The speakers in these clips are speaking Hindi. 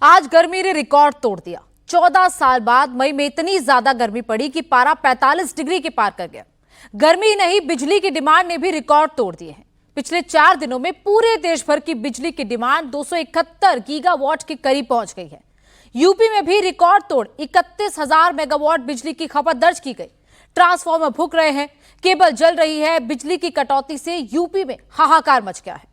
आज गर्मी ने रिकॉर्ड तोड़ दिया। 14 साल बाद मई में इतनी ज्यादा गर्मी पड़ी कि पारा 45 डिग्री के पार कर गया। गर्मी नहीं, बिजली की डिमांड ने भी रिकॉर्ड तोड़ दिए हैं। पिछले 4 दिनों में पूरे देश भर की बिजली की डिमांड 271 गीगावाट के करीब पहुंच गई है। यूपी में भी रिकॉर्ड तोड़ 31,000 मेगावाट बिजली की खपत दर्ज की गई। ट्रांसफार्मर फूंक रहे हैं, केबल जल रही है। बिजली की कटौती से यूपी में हाहाकार मच गया है।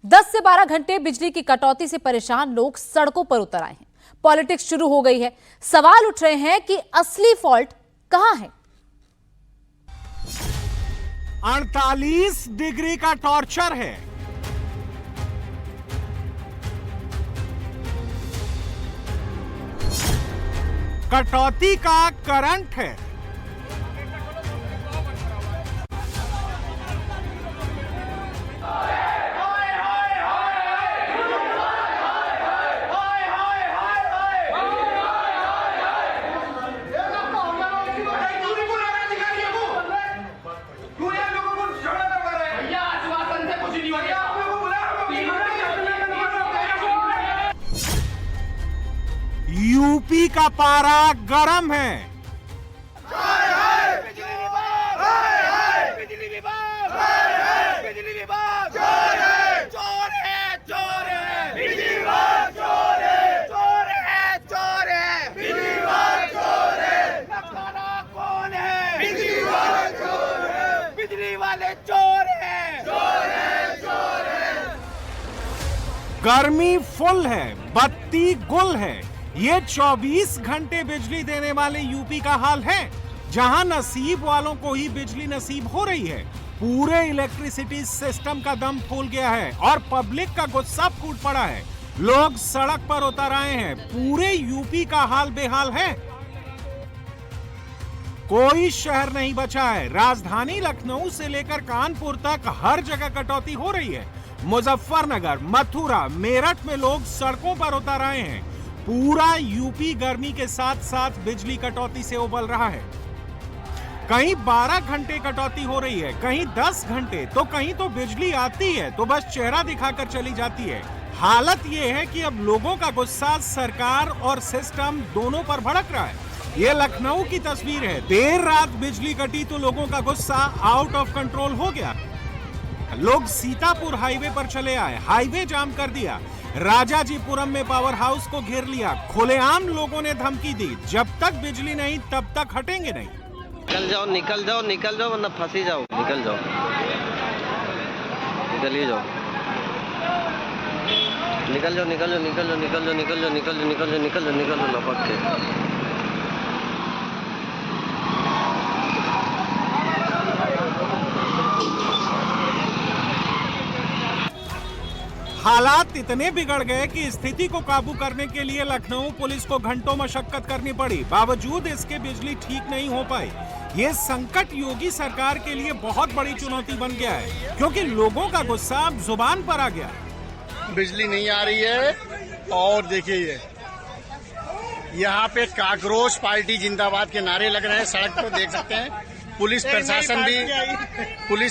10 से 12 घंटे बिजली की कटौती से परेशान लोग सड़कों पर उतर आए हैं। पॉलिटिक्स शुरू हो गई है। सवाल उठ रहे हैं कि असली फॉल्ट कहां है। 48 डिग्री का टॉर्चर है। कटौती का करंट है। यूपी का पारा गरम है। बिजली विभाग चोर है, चोर है, चोर है। बिजली विभाग चोर है, चोर है, चोर है। बिजली विभाग चोर है। लखना कौन है? बिजली विभाग चोर है। बिजली वाले चोर है, चोर है, चोर है। गर्मी फुल है, बत्ती गुल है। ये 24 घंटे बिजली देने वाले यूपी का हाल है, जहां नसीब वालों को ही बिजली नसीब हो रही है। पूरे इलेक्ट्रिसिटी सिस्टम का दम फूल गया है और पब्लिक का गुस्सा फूट पड़ा है। लोग सड़क पर उतर आए हैं। पूरे यूपी का हाल बेहाल है। कोई शहर नहीं बचा है। राजधानी लखनऊ से लेकर कानपुर तक हर जगह कटौती हो रही है। मुजफ्फरनगर, मथुरा, मेरठ में लोग सड़कों पर उतर आए हैं। पूरा यूपी गर्मी के साथ साथ बिजली कटौती से उबल रहा है। कहीं 12 घंटे कटौती हो रही है, कहीं 10 घंटे, तो कहीं तो बिजली आती है तो बस चेहरा दिखाकर चली जाती है। हालत यह है कि अब लोगों का गुस्सा सरकार और सिस्टम दोनों पर भड़क रहा है। यह लखनऊ की तस्वीर है। देर रात बिजली कटी तो लोगों का गुस्सा आउट ऑफ कंट्रोल हो गया। लोग सीतापुर हाईवे पर चले आए, हाईवे जाम कर दिया। राजाजीपुरम में पावर हाउस को घेर लिया। खुलेआम लोगों ने धमकी दी, जब तक बिजली नहीं तब तक हटेंगे नहीं। निकल जाओ, निकल जाओ, निकल जाओ, वरना फंसी जाओ। निकल जाओ, निकलिए जाओ, निकल जाओ, निकल जाओ, निकल जाओ, निकल जाओ, निकल जाओ, निकल जाओ, निकल जाओ, निकल जाओ, निकल जाओ, लपक के। हालात इतने बिगड़ गए कि स्थिति को काबू करने के लिए लखनऊ पुलिस को घंटों मशक्कत करनी पड़ी। बावजूद इसके बिजली ठीक नहीं हो पाई। ये संकट योगी सरकार के लिए बहुत बड़ी चुनौती बन गया है, क्योंकि लोगों का गुस्सा अब जुबान पर आ गया। बिजली नहीं आ रही है और देखिए ये यहाँ पे काकरोच पार्टी जिंदाबाद के नारे लग रहे हैं। सड़क पर देख सकते हैं पुलिस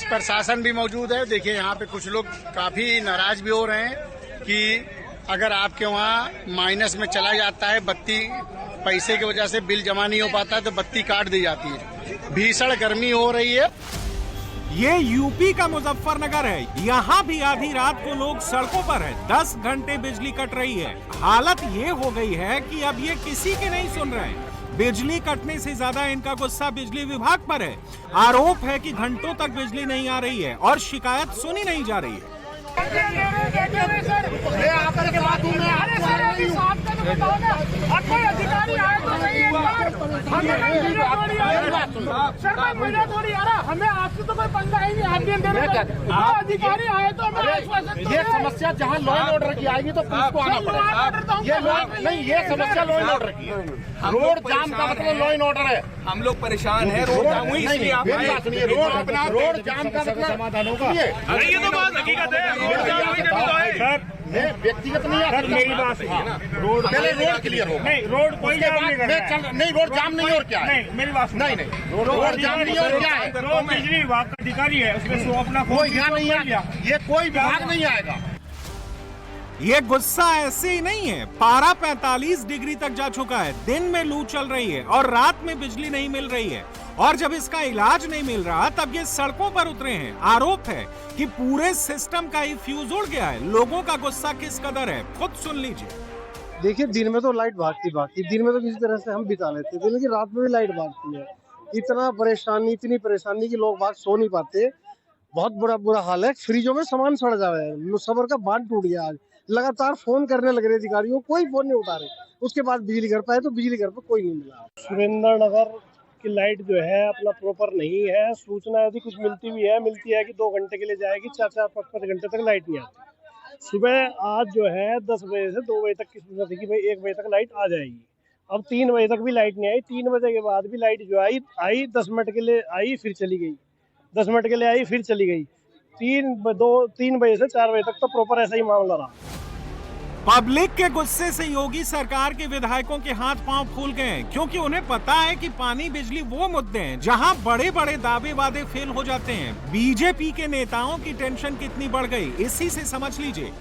प्रशासन भी मौजूद है। देखिए यहाँ पे कुछ लोग काफी नाराज भी हो रहे हैं कि अगर आपके वहाँ माइनस में चला जाता है, बत्ती पैसे की वजह से बिल जमा नहीं हो पाता है तो बत्ती काट दी जाती है। भीषण गर्मी हो रही है। ये यूपी का मुजफ्फरनगर है। यहाँ भी आधी रात को लोग सड़कों पर है। 10 घंटे बिजली कट रही है। हालत ये हो गई है कि अब ये किसी की नहीं सुन रहे हैं। बिजली कटने से ज्यादा इनका गुस्सा बिजली विभाग पर है। आरोप है कि घंटों तक बिजली नहीं आ रही है और शिकायत सुनी नहीं जा रही है। अधिकारी आए तो नहीं, हमें आपसे तो कोई पंगा ही नहीं। अधिकारी आए तो ये समस्या जहाँ लॉ एंड ऑर्डर की आएगी तो पुलिस को आना पड़ेगा। ये नहीं, ये समस्या लॉ एंड ऑर्डर की है। रोड जाम का मतलब लॉ एंड ऑर्डर है। हम लोग परेशान हैं। रोड जाम हुई इसलिए आप रोड जाम का मतलब समाधान होगा। ये तो बात हकीकत है। रोड जाम हुई तभी तो है। व्यक्तिगत नहीं है। मेरी बात सुनिए ना। रोड पहले रोड क्लियर हो। नहीं, रोड कोई जाम नहीं कर रहा है। नहीं, रोड जाम नहीं और क्या है? नहीं, मेरी बात नहीं, रोड जाम नहीं और क्या है? बिजली विभाग का अधिकारी है, उसमें अपना कोई यहाँ नहीं है। ये कोई विभाग नहीं आएगा। ये गुस्सा ऐसे ही नहीं है, पारा 45 डिग्री तक जा चुका है। दिन में लू चल रही है और रात में बिजली नहीं मिल रही है, और जब इसका इलाज नहीं मिल रहा तब ये सड़कों पर उतरे हैं। आरोप है कि पूरे सिस्टम का ही फ्यूज उड़ गया है। लोगों का गुस्सा किस कदर है, खुद सुन लीजिए। देखिए, दिन में तो लाइट भागती, दिन में तो किसी तरह से हम बिता लेते थे, लेकिन रात में भी लाइट भागती है। इतनी परेशानी कि लोग बात सो नहीं पाते। बहुत बुरा हाल है। फ्रिजों में सामान सड़ जा रहा है, सबर का बांध टूट गया। आज लगातार फोन करने लग रहे अधिकारियों, कोई फोन नहीं उठा रहे। उसके बाद बिजली घर पे आए तो बिजली घर पे कोई नहीं मिला। सुरेंद्र नगर की लाइट जो है अपना प्रॉपर नहीं है। सूचना यदि कुछ मिलती है कि 2 घंटे के लिए जाएगी, 4-4, 5-5 घंटे तक लाइट नहीं आती। सुबह आज जो है 10 बजे से 2 बजे तक की सूचना थी कि भाई 1 बजे तक लाइट आ जाएगी। अब 3 बजे तक भी लाइट नहीं आई। 3 बजे के बाद भी लाइट जो आई 10 मिनट के लिए आई, फिर चली गई। 10 मिनट के लिए आई, फिर चली गई। 3 बजे से 4 बजे तक तो प्रॉपर ऐसा ही मामला रहा। पब्लिक के गुस्से से योगी सरकार के विधायकों के हाथ पांव फूल गए हैं, क्योंकि उन्हें पता है कि पानी बिजली वो मुद्दे हैं जहां बड़े बड़े दावे वादे फेल हो जाते हैं। बीजेपी के नेताओं की टेंशन कितनी बढ़ गई, इसी से समझ लीजिए।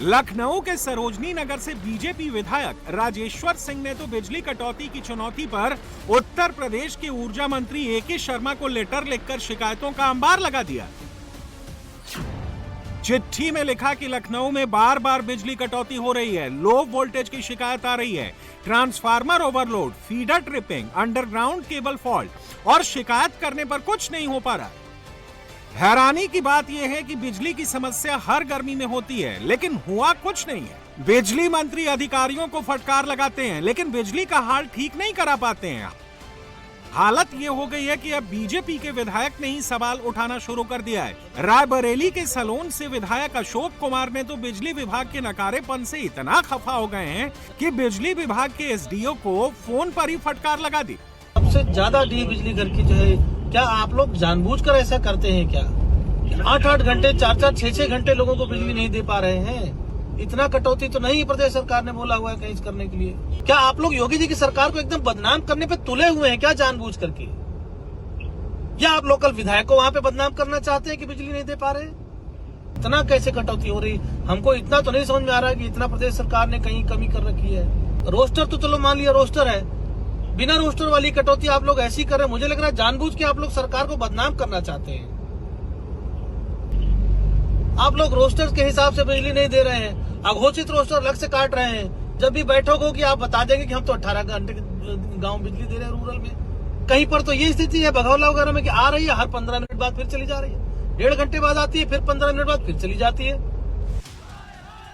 लखनऊ के सरोजनी नगर से बीजेपी विधायक राजेश्वर सिंह ने तो बिजली कटौती की चुनौती पर उत्तर प्रदेश के ऊर्जा मंत्री ए.के. शर्मा को लेटर लिखकर शिकायतों का अंबार लगा दिया। चिट्ठी में लिखा कि लखनऊ में बार बार बिजली कटौती हो रही है, लो वोल्टेज की शिकायत आ रही है, transformer overload, feeder tripping, underground cable fault, और शिकायत करने पर कुछ नहीं हो पा रहा। हैरानी की बात यह है कि बिजली की समस्या हर गर्मी में होती है, लेकिन हुआ कुछ नहीं है। बिजली मंत्री अधिकारियों को फटकार लगाते हैं, लेकिन बिजली का हाल ठीक नहीं करा पाते हैं। हालत ये हो गई है कि अब बीजेपी के विधायक ने ही सवाल उठाना शुरू कर दिया है। रायबरेली के सलोन से विधायक अशोक कुमार ने तो बिजली विभाग के नकारेपन से इतना खफा हो गए हैं कि बिजली विभाग के एसडीओ को फोन पर ही फटकार लगा दी। सबसे ज्यादा डी बिजली घर की जो है, क्या आप लोग जानबूझकर ऐसा करते हैं क्या? 8-8 घंटे, 4-4, 6-6 घंटे लोगों को बिजली नहीं दे पा रहे हैं। इतना कटौती तो नहीं प्रदेश सरकार ने बोला हुआ है कहीं करने के लिए। क्या आप लोग योगी जी की सरकार को एकदम बदनाम करने पे तुले हुए हैं क्या, जानबूझ करके? या आप लोकल विधायक को वहां पे बदनाम करना चाहते हैं कि बिजली नहीं दे पा रहे? इतना कैसे कटौती हो रही, हमको इतना तो नहीं समझ में आ रहा है कि इतना प्रदेश सरकार ने कहीं कमी कर रखी है। रोस्टर तो चलो मान लिया रोस्टर है, बिना रोस्टर वाली कटौती आप लोग ऐसी कर रहे हैं। मुझे लग रहा है जानबूझ के आप लोग सरकार को बदनाम करना चाहते हैं। आप लोग रोस्टर के हिसाब से बिजली नहीं दे रहे हैं, अघोषित रोस्टर अलग से काट रहे हैं। जब भी बैठक होगी आप बता देंगे कि हम तो 18 घंटे गांव बिजली दे रहे हैं रूरल में। कहीं पर तो ये स्थिति है भगौला वगैरह में कि आ रही है, हर 15 मिनट बाद फिर चली जा रही है, 1.5 घंटे बाद आती है, फिर 15 मिनट बाद फिर चली जाती है।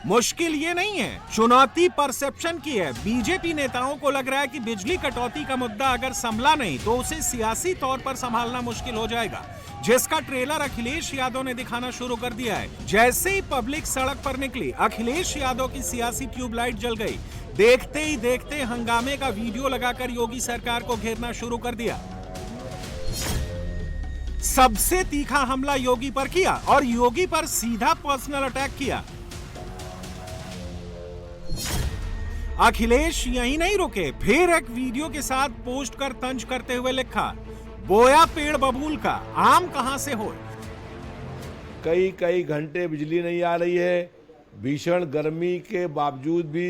मुश्किल ये नहीं है, चुनौती परसेप्शन की है। बीजेपी नेताओं को लग रहा है कि बिजली कटौती का मुद्दा अगर संभला नहीं तो उसे सियासी तौर पर संभालना मुश्किल हो जाएगा, जिसका ट्रेलर अखिलेश यादव ने दिखाना शुरू कर दिया है। जैसे ही पब्लिक सड़क पर निकली, अखिलेश यादव की सियासी ट्यूबलाइट जल गई। देखते ही देखते हंगामे का वीडियो लगाकर योगी सरकार को घेरना शुरू कर दिया। सबसे तीखा हमला योगी पर किया और योगी पर सीधा पर्सनल अटैक किया। अखिलेश यही नहीं रुके, फिर एक वीडियो के साथ पोस्ट कर तंज करते हुए लिखा, बोया पेड़ बबूल का, आम कहां से हो। कई घंटे बिजली नहीं आ रही है। भीषण गर्मी के बावजूद भी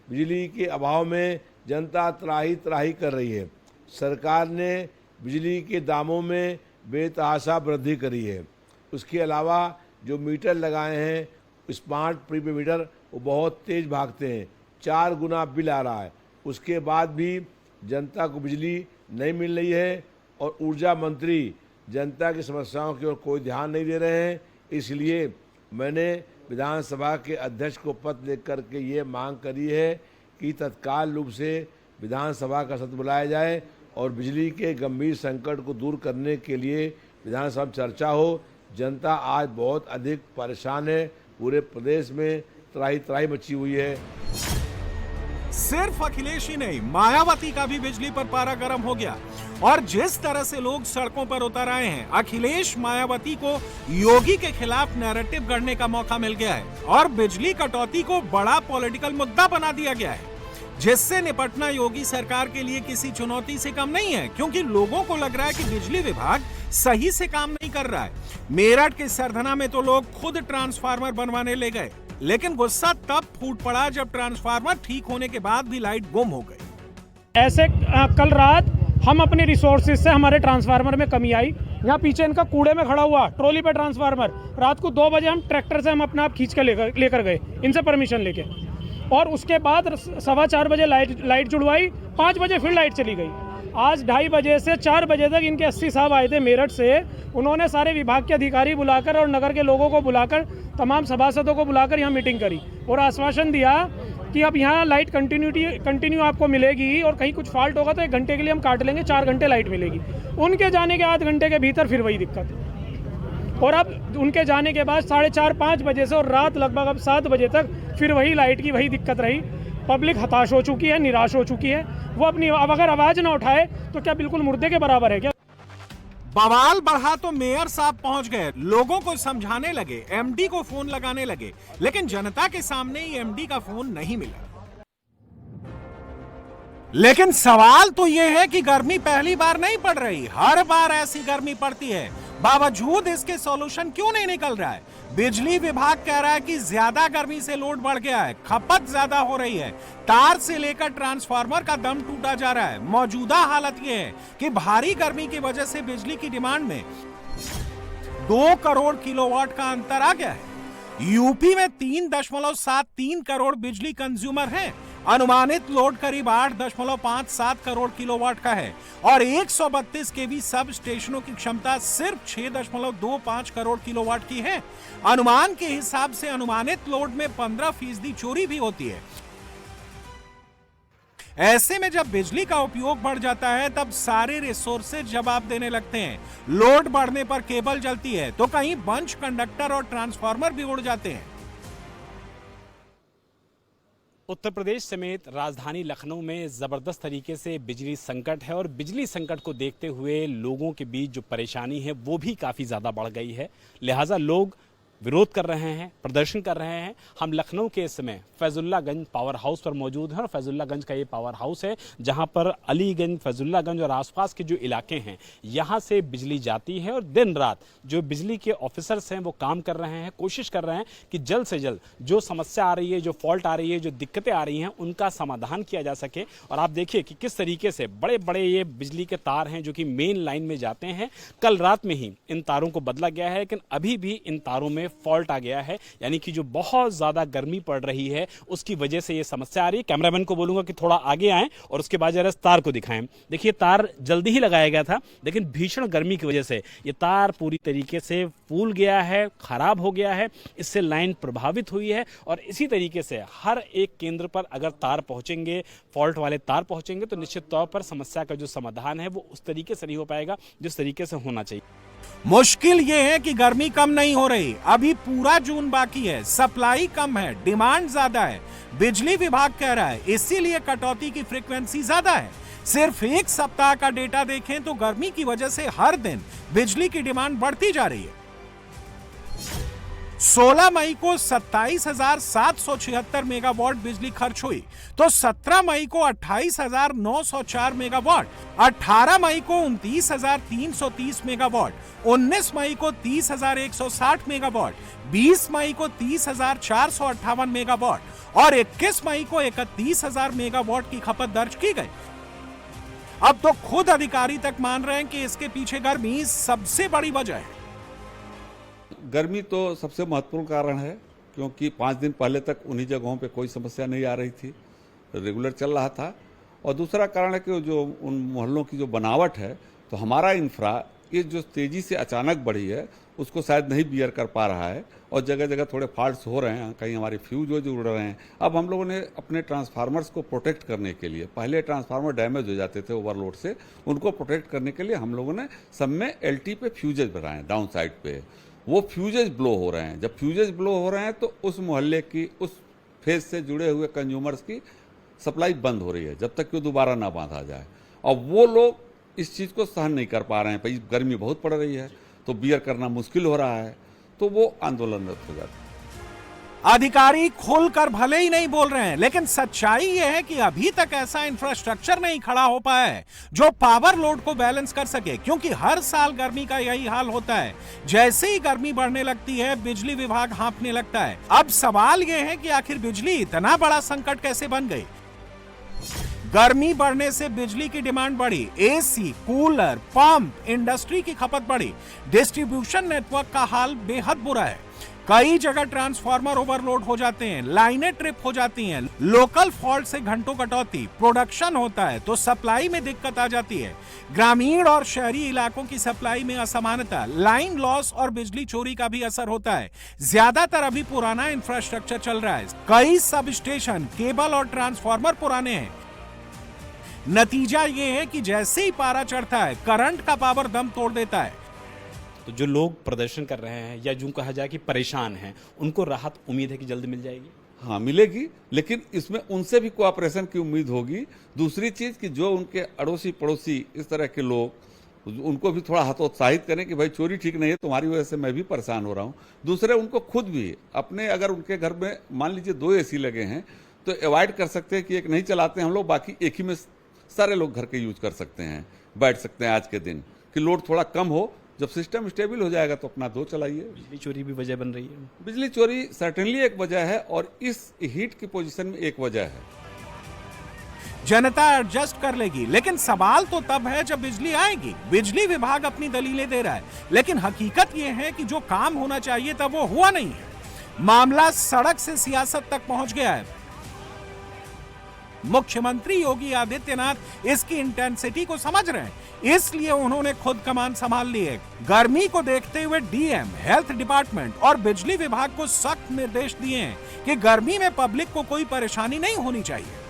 बिजली के अभाव में जनता त्राही त्राही कर रही है। सरकार ने बिजली के दामों में बेतहाशा वृद्धि करी है। उसके अलावा जो मीटर लगाए हैं, स्मार्ट प्रीपेड मीटर, वो बहुत तेज भागते हैं, 4 गुना बिल आ रहा है। उसके बाद भी जनता को बिजली नहीं मिल रही है और ऊर्जा मंत्री जनता की समस्याओं की ओर कोई ध्यान नहीं दे रहे हैं। इसलिए मैंने विधानसभा के अध्यक्ष को पत्र लिख करके ये मांग करी है कि तत्काल रूप से विधानसभा का सत्र बुलाया जाए और बिजली के गंभीर संकट को दूर करने के लिए विधानसभा में चर्चा हो। जनता आज बहुत अधिक परेशान है, पूरे प्रदेश में त्राही त्राही मची हुई है। सिर्फ अखिलेश ही नहीं, मायावती का भी बिजली पर पारा गर्म हो गया और जिस तरह से लोग सड़कों पर उतर आए हैं, अखिलेश मायावती को योगी के खिलाफ नैरेटिव गढ़ने का मौका मिल गया है और बिजली कटौती को बड़ा पॉलिटिकल मुद्दा बना दिया गया है, जिससे निपटना योगी सरकार के लिए किसी चुनौती से कम नहीं है, क्योंकि लोगों को लग रहा है कि बिजली विभाग सही से काम नहीं कर रहा है। मेरठ के सरधना में तो लोग खुद ट्रांसफार्मर बनवाने ले गए। लेकिन गुस्सा तब फूट पड़ा जब ट्रांसफार्मर ठीक होने के बाद भी लाइट गुम हो गई। ऐसे कल रात हम अपने रिसोर्सेज से हमारे ट्रांसफार्मर में कमी आई। यहाँ पीछे इनका कूड़े में खड़ा हुआ ट्रॉली पे ट्रांसफार्मर, रात को 2 बजे हम ट्रैक्टर से हम अपना आप खींच के लेकर गए इनसे परमिशन लेके, और उसके बाद 4:15 बजे लाइट जुड़वाई, 5 बजे फिर लाइट चली गई। आज 2:30 बजे से 4 बजे तक इनके एससी साहब आए थे मेरठ से। उन्होंने सारे विभाग के अधिकारी बुलाकर और नगर के लोगों को बुलाकर, तमाम सभासदों को बुलाकर यहाँ मीटिंग करी और आश्वासन दिया कि अब यहाँ लाइट कंटिन्यू आपको मिलेगी और कहीं कुछ फॉल्ट होगा तो 1 घंटे के लिए हम काट लेंगे, 4 घंटे लाइट मिलेगी। उनके जाने के आध घंटे के भीतर फिर वही दिक्कत, और अब उनके जाने के बाद 4:30-5 बजे से और रात लगभग अब 7 बजे तक फिर वही लाइट की वही दिक्कत रही। पब्लिक हताश हो चुकी है, निराश हो चुकी है। वो अपनी अब अगर आवाज ना उठाए तो क्या बिल्कुल मुर्दे के बराबर है क्या? बवाल बढ़ा तो मेयर साहब पहुंच गए, लोगों को समझाने लगे, एमडी को फोन लगाने लगे, लेकिन जनता के सामने ही एमडी का फोन नहीं मिला। लेकिन सवाल तो यह है कि गर्मी पहली बार नहीं पड़ रही, हर बार ऐसी गर्मी पड़ती है, बावजूद इसके सॉल्यूशन क्यों नहीं निकल रहा है? बिजली विभाग कह रहा है कि ज्यादा गर्मी से लोड बढ़ गया है, खपत ज्यादा हो रही है, तार से लेकर ट्रांसफार्मर का दम टूटा जा रहा है। मौजूदा हालत यह है कि भारी गर्मी की वजह से बिजली की डिमांड में 2 करोड़ किलोवाट का अंतर आ गया है। यूपी में 3.73 करोड़ बिजली कंज्यूमर हैं। अनुमानित लोड करीब 8.57 करोड़ किलोवाट का है और 132 केवी सब स्टेशनों की क्षमता सिर्फ 6.25 करोड़ किलोवाट की है। अनुमान के हिसाब से अनुमानित लोड में 15% चोरी भी होती है। ऐसे में जब बिजली का उपयोग बढ़ जाता है तब सारे रिसोर्सेज जवाब देने लगते हैं। लोड बढ़ने पर केबल जलती है तो कहीं बंच कंडक्टर और ट्रांसफार्मर भी उड़ जाते हैं। उत्तर प्रदेश समेत राजधानी लखनऊ में ज़बरदस्त तरीके से बिजली संकट है और बिजली संकट को देखते हुए लोगों के बीच जो परेशानी है वो भी काफ़ी ज़्यादा बढ़ गई है। लिहाजा लोग विरोध कर रहे हैं, प्रदर्शन कर रहे हैं। हम लखनऊ के इस समय फैजुल्लागंज पावर हाउस पर मौजूद हैं और फैजुल्लागंज का ये पावर हाउस है जहां पर अलीगंज, फैजुल्लागंज और आसपास के जो इलाके हैं यहां से बिजली जाती है और दिन रात जो बिजली के ऑफिसर्स हैं वो काम कर रहे हैं, कोशिश कर रहे हैं कि जल्द से जल्द जो समस्या आ रही है, जो फॉल्ट आ रही है, जो दिक्कतें आ रही हैं उनका समाधान किया जा सके। और आप देखिए कि किस तरीके से बड़े बड़े ये बिजली के तार हैं जो कि मेन लाइन में जाते हैं। कल रात में ही इन तारों को बदला गया है लेकिन अभी भी इन तारों में फॉल्ट आ गया है, यानी कि जो बहुत ज्यादा गर्मी पड़ रही है उसकी वजह से ये समस्या आ रही है। कैमरामैन को बोलूंगा कि थोड़ा आगे आएं और उसके बाद जरा तार को दिखाएं। देखिए तार जल्दी ही लगाया गया था लेकिन भीषण गर्मी की वजह से ये तार पूरी तरीके से फूल गया है, खराब हो गया है, इससे लाइन प्रभावित हुई है। और इसी तरीके से हर एक केंद्र पर अगर तार पहुंचेंगे, फॉल्ट वाले तार पहुंचेंगे तो निश्चित तौर पर समस्या का जो समाधान है वो उस तरीके से नहीं हो पाएगा जिस तरीके से होना चाहिए। मुश्किल यह है कि गर्मी कम नहीं हो रही, अभी पूरा जून बाकी है, सप्लाई कम है, डिमांड ज्यादा है। बिजली विभाग कह रहा है इसीलिए कटौती की फ्रीक्वेंसी ज्यादा है। सिर्फ 1 सप्ताह का डेटा देखें तो गर्मी की वजह से हर दिन बिजली की डिमांड बढ़ती जा रही है। 16 मई को 27,776 मेगावाट बिजली खर्च हुई तो 17 मई को 28,904 मेगावाट, 18 मई को 29,330 मेगावाट, 19 मई को 30,160 मेगावाट, 20 मई को 30,458 मेगावाट और 21 मई को 31,000 मेगावाट की खपत दर्ज की गई। अब तो खुद अधिकारी तक मान रहे हैं कि इसके पीछे गर्मी सबसे बड़ी वजह है। गर्मी तो सबसे महत्वपूर्ण कारण है क्योंकि 5 दिन पहले तक उन्हीं जगहों पे कोई समस्या नहीं आ रही थी, रेगुलर चल रहा था। और दूसरा कारण है कि जो उन मोहल्लों की जो बनावट है तो हमारा इंफ्रा ये जो तेज़ी से अचानक बढ़ी है उसको शायद नहीं बियर कर पा रहा है और जगह जगह थोड़े फॉल्ट्स हो रहे हैं, कहीं हमारे फ्यूज जो उड़ रहे हैं। अब हम लोगों ने अपने ट्रांसफार्मर्स को प्रोटेक्ट करने के लिए, पहले ट्रांसफार्मर डैमेज हो जाते थे ओवरलोड से, उनको प्रोटेक्ट करने के लिए हम लोगों ने सब में LT पे फ्यूजेज बनाए डाउन साइड पे। वो फ्यूजेज ब्लो हो रहे हैं, जब फ्यूजेज ब्लो हो रहे हैं तो उस मोहल्ले की, उस फेज से जुड़े हुए कंज्यूमर्स की सप्लाई बंद हो रही है जब तक कि वो दोबारा ना बांधा जाए। और वो लोग इस चीज़ को सहन नहीं कर पा रहे हैं, भाई गर्मी बहुत पड़ रही है तो बियर करना मुश्किल हो रहा है, तो वो आंदोलनरत हो जाता है। अधिकारी खुलकर भले ही नहीं बोल रहे हैं, लेकिन सच्चाई यह है कि अभी तक ऐसा इंफ्रास्ट्रक्चर नहीं खड़ा हो पाया है जो पावर लोड को बैलेंस कर सके, क्योंकि हर साल गर्मी का यही हाल होता है। जैसे ही गर्मी बढ़ने लगती है, बिजली विभाग हाँफने लगता है। अब सवाल यह है कि आखिर बिजली इतना बड़ा संकट कैसे बन गई। गर्मी बढ़ने से बिजली की डिमांड बढ़ी, एसी, कूलर, पंप, इंडस्ट्री की खपत बढ़ी, डिस्ट्रीब्यूशन नेटवर्क का हाल बेहद बुरा है। कई जगह ट्रांसफार्मर ओवरलोड हो जाते हैं, लाइनें ट्रिप हो जाती हैं, लोकल फॉल्ट से घंटों कटौती, प्रोडक्शन होता है तो सप्लाई में दिक्कत आ जाती है। ग्रामीण और शहरी इलाकों की सप्लाई में असमानता, लाइन लॉस और बिजली चोरी का भी असर होता है। ज्यादातर अभी पुराना इंफ्रास्ट्रक्चर चल रहा है, कई सब स्टेशन, केबल और ट्रांसफार्मर पुराने हैं। नतीजा ये है कि जैसे ही पारा चढ़ता है, करंट का पावर दम तोड़ देता है। तो जो लोग प्रदर्शन कर रहे हैं या जो कहा जाए कि परेशान हैं, उनको राहत उम्मीद है कि जल्द मिल जाएगी। हाँ मिलेगी, लेकिन इसमें उनसे भी कोऑपरेशन की उम्मीद होगी। दूसरी चीज कि जो उनके अड़ोसी पड़ोसी इस तरह के लोग, उनको भी थोड़ा हतोत्साहित करें कि भाई चोरी ठीक नहीं है, तुम्हारी वजह से मैं भी परेशान हो रहा हूँ। दूसरे उनको खुद भी अपने, अगर उनके घर में मान लीजिए 2 एसी लगे हैं तो अवॉइड कर सकते हैं कि एक नहीं चलाते हम लोग, बाकी एक ही में सारे लोग घर के यूज कर सकते हैं, बैठ सकते हैं आज के दिन, कि लोड थोड़ा कम हो। जब सिस्टम स्टेबल हो जाएगा तो अपना 2 चलाइए। बिजली चोरी भी वजह बन रही है। बिजली चोरी सर्टेनली एक वजह है और इस हीट की पोजीशन में एक वजह है। जनता एडजस्ट कर लेगी, लेकिन सवाल तो तब है जब बिजली आएगी। बिजली विभाग अपनी दलीलें दे रहा है, लेकिन हकीकत यह है कि जो काम होना चाहिए था वो हुआ नहीं है। मामला सड़क से सियासत तक पहुंच गया है। मुख्यमंत्री योगी आदित्यनाथ इसकी इंटेंसिटी को समझ रहे हैं, इसलिए उन्होंने खुद कमान संभाल ली है। गर्मी को देखते हुए डीएम, हेल्थ डिपार्टमेंट और बिजली विभाग को सख्त निर्देश दिए हैं कि गर्मी में पब्लिक को कोई परेशानी नहीं होनी चाहिए।